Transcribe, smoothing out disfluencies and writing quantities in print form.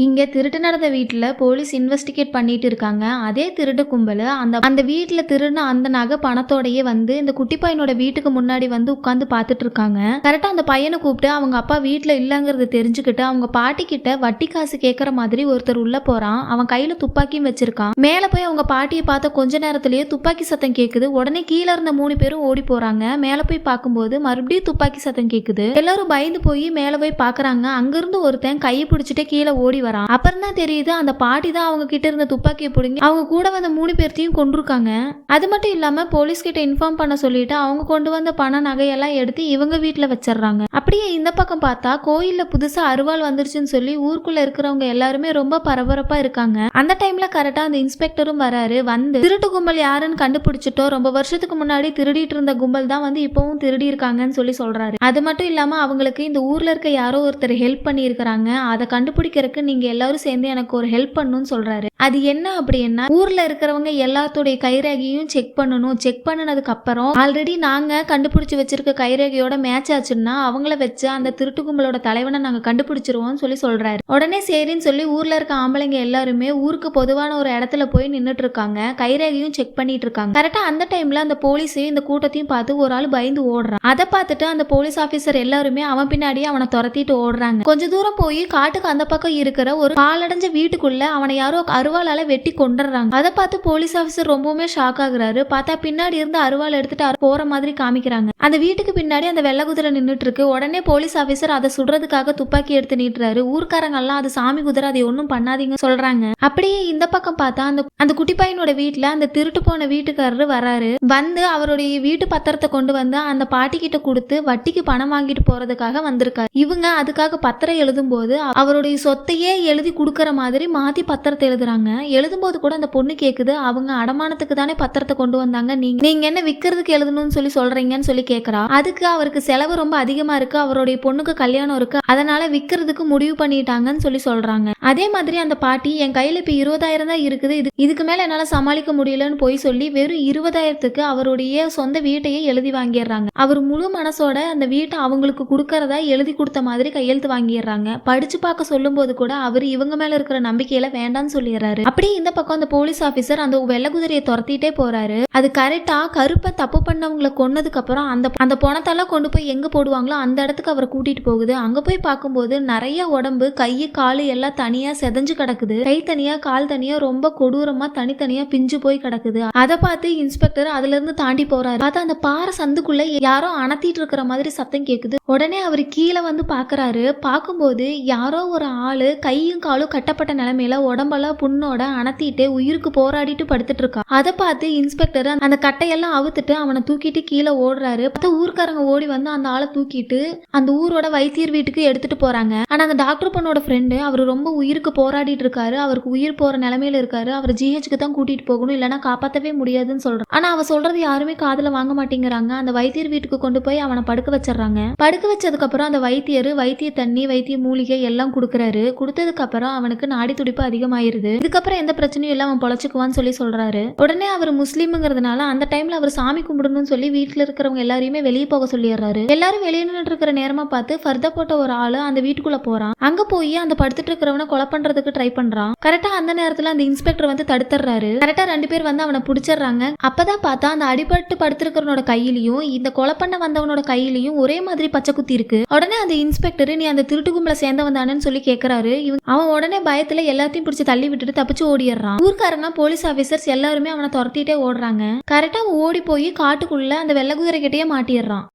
இங்க திருட்டு நடந்த வீட்ல போலீஸ் இன்வெஸ்டிகேட் பண்ணிட்டு இருக்காங்க. அதே திருட்டு கும்பலு அந்த அந்த வீட்ல திருடின அந்த நகை பணத்தோடயே வந்து இந்த குட்டி பையனோட வீட்டுக்கு முன்னாடி வந்து உட்கார்ந்து பார்த்துட்டு இருக்காங்க. கரெக்டா அந்த பையனை கூப்பிட்டு அவங்க அப்பா வீட்ல இல்லங்கிறத தெரிஞ்சுக்கிட்டு அவங்க பாட்டி கிட்ட வட்டி காசு கேட்கற மாதிரி ஒருத்தர் உள்ள போறான். அவன் கையில துப்பாக்கியும் வச்சிருக்கான். மேல போய் அவங்க பாட்டியை பார்த்த கொஞ்ச நேரத்திலேயே துப்பாக்கி சத்தம் கேக்குது. உடனே கீழே இருந்த 3 பேரும் ஓடி போறாங்க. மேல போய் பார்க்கும்போது மறுபடியும் துப்பாக்கி சத்தம் கேக்குது. எல்லாரும் பயந்து போய் மேல போய் பாக்குறாங்க. அங்கிருந்து ஒருத்தன் கையை பிடிச்சிட்டு கீழே ஓடி வரான். அப்புறம் தான் தெரியுது அந்த பாட்டி தான் அவங்க கிட்ட இருந்த துப்பாக்கியை பிடுங்கி அவங்க கூட வந்த 3 பேர்த்தையும் கொண்டிருக்காங்க. அது மட்டும் இல்லாம போலீஸ் கிட்ட இன்ஃபார்ம் பண்ண சொல்லிட்டு அவங்க கொண்டு வந்த பண நகையெல்லாம் எடுத்து இவங்க வீட்டுல வச்சிடறாங்க. அப்படியே இந்த பக்கம் பார்த்தா கோயில்ல புதுசா அருவாள் வந்துருச்சுன்னு சொல்லி ஊருக்குள்ள இருக்கிறவங்க எல்லாருமே ரொம்ப பரபரப்பா இருக்காங்க. அந்த டைம்ல கரெக்டா அந்த இன்ஸ்பெக்டரும் வராரு. வந்து திருட்டு கும்பல் யாருன்னு கண்டுபிடிச்சிட்டோம், ரொம்ப வருஷத்துக்கு முன்னாடி திருடிட்டு இருந்த கும்பல் தான் வந்து இப்பவும் திருடி இருக்காங்கன்னு சொல்லி சொல்றாரு. அது மட்டும் இல்லாம அவங்களுக்கு இந்த ஊர்ல இருக்க யாரோ ஒருத்தர் ஹெல்ப் பண்ணி இருக்காங்க, அதை கண்டுபிடிக்கிறதுக்கு நீங்க எல்லாரும் சேர்ந்து எனக்கு ஒரு ஹெல்ப் பண்ணணும்னு சொல்றாரு. அது என்ன அப்படின்னா ஊர்ல இருக்கிறவங்க எல்லாத்தோடைய கைரேகையும் செக் பண்ணணும். செக் பண்ணனதுக்கு அப்புறம் ஆல்ரெடி நாங்க கண்டுபிடிச்சு வச்சிருக்க கைரேகையோட மேட்ச் ஆச்சுன்னா அவங்கள வச்சு அந்த திருட்டு கும்பலோட தலைவனை நாங்க கண்டுபிடிச்சிருவோம் சொல்லி சொல்றாரு. உடனே சரின்னு சொல்லி ஊர்ல இருக்க ஆம்பளைங்க எல்லாருமே ஊருக்கு பொதுவான ஒரு இடத்துல போய் நின்னுட்டு இருக்காங்க. கைரேகையும் செக் பண்ணிட்டு இருக்காங்க. கரெக்டா அந்த டைம்ல அந்த போலீஸ் இந்த கூட்டத்தையும் பார்த்து ஒரு ஆள் பயந்து ஓடுறான். அதை பார்த்துட்டு அந்த போலீஸ் ஆபீசர் எல்லாருமே அவன் பின்னாடியே அவனை துரத்திட்டு ஓடுறாங்க. கொஞ்ச தூரம் போய் காட்டுக்கு அந்த பக்கம் இருக்கிற ஒரு பாலடைஞ்ச வீட்டுக்குள்ள அவனை யாரோ அருவாளால வெட்டி கொண்டுறாங்க. அதை பார்த்து போலீஸ் ஆபீசர் ரொம்பவுமே ஷாக் ஆகுறாரு. பார்த்தா பின்னாடி இருந்து அருவாள் எடுத்துட்டு போற மாதிரி காமிக்கிறாங்க. அந்த வீட்டுக்கு பின்னாடி அந்த வெள்ளை குதிரை நின்றுட்டு இருக்கு. உடனே போலீஸ் ஆபீசர் அதை சுடுறதுக்காக துப்பாக்கி எடுத்து நீட்டுறாரு. ஊர்க்காரங்க எல்லாம் அது சாமி குதிரை, அதை ஒன்னும் பண்ணாதீங்க சொல்றாங்க. அப்படியே இந்த பக்கம் பார்த்தா அந்த குட்டி பையனோட வீட்டுல அந்த திருட்டு போன வீட்டுக்காரரு வராரு. வந்து அவருடைய வீட்டு பத்திரத்தை கொண்டு வந்து அந்த பாட்டி கிட்ட கொடுத்து வட்டிக்கு பணம் வாங்கிட்டு போறதுக்காக வந்திருக்காரு. இவங்க அதுக்காக பத்திரம் எழுதும் போது அவருடைய சொத்தையே எழுதி கொடுக்கற மாதிரி மாத்தி பத்திரத்தை எழுதுறாங்க. எழுதும்போது கூட அந்த பொண்ணு கேக்குது, அவங்க அடமானத்துக்கு தானே பத்திரத்தை கொண்டு வந்தாங்க, நீங்க என்ன விக்கிறதுக்கு எழுதணும்னு சொல்லி சொல்றீங்கன்னு சொல்லி கேக்குறா. அதுக்கு அவருக்கு செலவு ரொம்ப அதிகமா இருக்கு, அவருடைய பொண்ணுக்கு கல்யாணம் இருக்கு, அதனால விக்கிறதுக்கு முடிவு பண்ணிட்டாங்கன்னு சொல்லி சொல்றாங்க. அதே மாதிரி அந்த பாட்டி என் கையில இப்ப 20,000 தான் இருக்குது, இதுக்கு மேல என்னால சமாளிக்க முடியலன்னு போய் சொல்லி வெறும் 20,000க்கு அவருடைய சொந்த வீட்டையே எழுதி வாங்கிடுறாங்க. அவர் முழு மனசோட அந்த வீட்டை அவங்களுக்கு கொடுக்கறதா எழுதி கொடுத்த மாதிரி கையெழுத்து வாங்கிடுறாங்க. படிச்சு பார்க்க சொல்லும் போது கூட அவர் இவங்க மேல இருக்கிற நம்பிக்கையில வேண்டாம்னு சொல்லிடுறாரு. அப்படியே இந்த பக்கம் அந்த போலீஸ் ஆபீசர் அந்த வெள்ளை குதிரையை துரத்திட்டே போறாரு. அது கரெக்டா கருப்பை தப்பு பண்ணவங்களை கொன்னதுக்கு அப்புறம் அந்த பணத்தெல்லாம் கொண்டு போய் எங்க போடுவாங்களோ அந்த இடத்துக்கு அவரை கூட்டிட்டு போகுது. அங்க போய் பார்க்கும்போது நிறைய உடம்பு, கை காலு எல்லாம் தனியா செதஞ்சு கிடக்குது. கை தனியா கால் தனியா ரொம்ப கொடூரமா தனித்தனியா பிஞ்சு போய் கிடக்குது. அதை பார்த்து இன்ஸ்பெக்டர் அதுல இருந்து தாண்டி போறாரு. பார்த்தா அந்த பாறை சந்துக்குள்ள யாரோ அணத்திட்டு இருக்கிற மாதிரி சத்தம் கேக்குது. உடனே அவர் கீழே வந்து பாக்குறாரு. பார்க்கும்போது யாரோ ஒரு ஆளு கையும் காலும் கட்டப்பட்ட நிலைமையில உடம்பெல்லாம் புண்ணோட அணத்திட்டு உயிருக்கு போராடிட்டு படுத்துட்டு இருக்கா. அதை பார்த்து இன்ஸ்பெக்டர் அந்த கட்டையெல்லாம் அவுத்துட்டு அவனை தூக்கிட்டு கீழே ஓடுறாரு. பார்த்தா ஊர்க்காரங்க ஓடி வந்து அந்த ஆளை தூக்கிட்டு அந்த ஊரோட வைத்தியர் வீட்டுக்கு எடுத்துட்டு போறாங்க. ஆனா அந்த டாக்டர் பொண்ணோட ஃப்ரெண்டு அவர் ரொம்ப உயிருக்கு போராடிட்டு இருக்காரு, அவருக்கு உயிர் போற நிலைமையில இருக்காரு, அவர் ஜிஹெச்சுக்கு தான் கூட்டிட்டு போகணும், இல்லைன்னா காப்பாற்றவே முடியாதுன்னு சொல்றான். ஆனா அவ சொல்றது யாருமே காதுல வாங்க மாட்டேங்கிறாங்க. அந்த வைத்தியர் வீட்டுக்கு கொண்டு போய் அவனை படுக்க வச்சிடறாங்க. படுக்க வச்சதுக்கு அப்புறம் அந்த வைத்திய தண்ணி, வைத்திய மூலிகை எல்லாம் கொடுக்குறாரு. கொடுத்ததுக்கு அப்புறம் அவனுக்கு நாடி துடிப்பு அதிகமாயிருது. இதுக்கப்புறம் எந்த பிரச்சனையும் இல்ல, அவன் பொழைச்சுக்குவான்னு சொல்லி சொல்றாரு. உடனே அவர் முஸ்லீம்ங்கிறதுனால அந்த டைம்ல அவர் சாமி கும்பிடணும்னு சொல்லி வீட்டுல இருக்கிறவங்க எல்லாரையுமே வெளியே போக சொல்லிடுறாரு. எல்லாரும் வெளியே நின்று இருக்கிற நேரமா பார்த்து ஃபர்தா போட்ட ஒரு ஆளு அந்த வீட்டுக்குள்ள போறான். அங்க போய் அந்த படுத்துட்டு இருக்கிறவனை கொலை பண்றதுக்கு ட்ரை பண்றான். கரெக்டா அந்த நேரத்துல அந்த இன்ஸ்பெக்டர் வந்து தடுத்துறாரு. கரெக்டா 2 பேர் வந்து அவனை பிடிச்சிடுறாங்க. அப்பதான் பார்த்தா அந்த அடிபட்டு படுத்திருக்கிறவனோட கையிலையும் இந்த கொலை பண்ண வந்தவனோட கையிலையும் ஒரே மாதிரி பச்சை குத்தி இருக்கு. உடனே அந்த இன்ஸ்பெக்டர் நீ அந்த திருட்டு கும்பல சேர்ந்தவன் தானேன்னு சொல்லி கேட்கறாரு. அவன் உடனே பயத்துல எல்லாத்தையும் பிடிச்சி தள்ளி விட்டுட்டு தப்பிச்சு ஓடிடுறான். ஊர்க்காரங்க போலீஸ் ஆபீசர்ஸ் எல்லாருமே அவனை துரத்திட்டே ஓடுறாங்க. கரெக்டா ஓடி போய் காட்டுக்குள்ள அந்த வெள்ளை குதிரை கிட்டயே மாட்டிடுறான்.